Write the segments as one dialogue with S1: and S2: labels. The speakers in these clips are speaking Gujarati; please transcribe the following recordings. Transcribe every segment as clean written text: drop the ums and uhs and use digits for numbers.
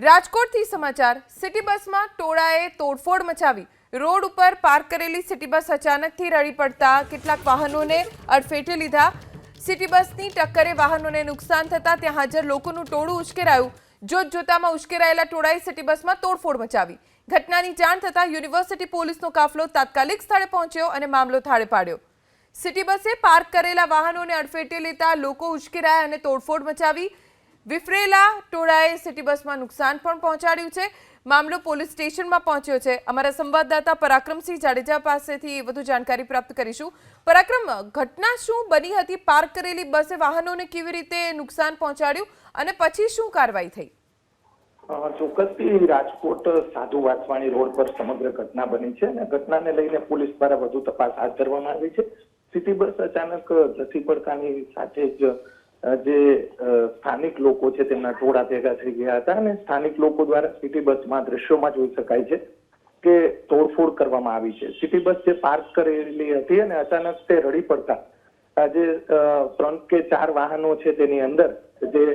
S1: રાજકોટથી સમાચાર। સિટી બસમાં ટોળાએ તોડફોડ મચાવી। રોડ ઉપર પાર્ક કરેલી સિટી બસ અચાનકથી રડી પડતા કેટલાક વાહનોને અડફેટે લીધા। સિટી બસની ટક્કરે વાહનોને નુકસાન થતા ત્યાં હાજર લોકોનું ટોળું ઉશ્કેરાયું। જોતજોતામાં ઉશ્કેરાયેલા ટોળાએ સિટી બસમાં તોડફોડ મચાવી। ઘટનાની જાણ થતા યુનિવર્સિટી પોલીસનો કાફલો તાત્કાલિક સ્થળે પહોંચ્યો અને મામલો થાળે પાડ્યો। સિટી બસે પાર્ક કરેલા વાહનોને અડફેટે લેતા લોકો ઉશ્કેરાયા અને તોડફોડ મચાવી। વિફરેલા ટોળાએ સિટી બસમાં નુકસાન પણ પહોંચાડ્યું છે। મામલો પોલીસ સ્ટેશનમાં પહોંચ્યો છે। અમારા સંવાદદાતા પરાક્રમસિંહ જાડેજા પાસેથી વધુ જાણકારી પ્રાપ્ત કરીશું। પરાક્રમ, ઘટના શું બની હતી? પાર્ક કરેલી બસે વાહનોને કેવી રીતે નુકસાન પહોંચાડ્યું અને પછી શું કાર્યવાહી થઈ?
S2: ચોક્કસથી રાજકોટ સાધુ વાસવાણી રોડ પર સમગ્ર ઘટના બની છે અને ઘટનાને લઈને પોલીસ દ્વારા વધુ તપાસ હાથ ધરવામાં આવી છે। સિટી બસ અચાનક ધસી પડતાની સાથે જ જે સ્થાનિક લોકો છે તેમના ટોળા ભેગા થઈ ગયા હતા અને સ્થાનિક લોકો દ્વારા સિટી બસમાં દ્રશ્યોમાં જોઈ શકાય છે કે તોડફોડ કરવામાં આવી છે। સિટી બસ જે પાર્ક કરેલી હતી અને અચાનક તે રડી પડતા જે 3 કે 4 વાહનો છે તેની અંદર જે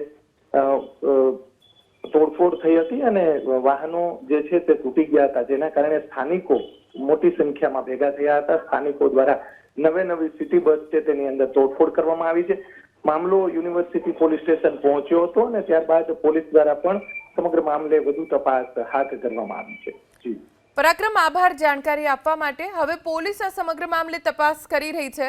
S2: તોડફોડ થઈ હતી અને વાહનો જે છે તે તૂટી ગયા હતા, જેના કારણે સ્થાનિકો મોટી સંખ્યામાં ભેગા થયા હતા। સ્થાનિકો દ્વારા નવી સિટી બસ છે તેની અંદર તોડફોડ કરવામાં આવી છે। મામલો યુનિવર્સિટી પોલીસ સ્ટેશન પહોંચ્યો હતો અને ત્યારબાદ પોલીસ દ્વારા પણ સમગ્ર મામલે વધુ તપાસ હાથ ધરવામાં આવી છે। જી
S1: પરાક્રમ, આભાર જાણકારી આપવા માટે। હવે પોલીસ આ સમગ્ર મામલે તપાસ કરી રહી છે।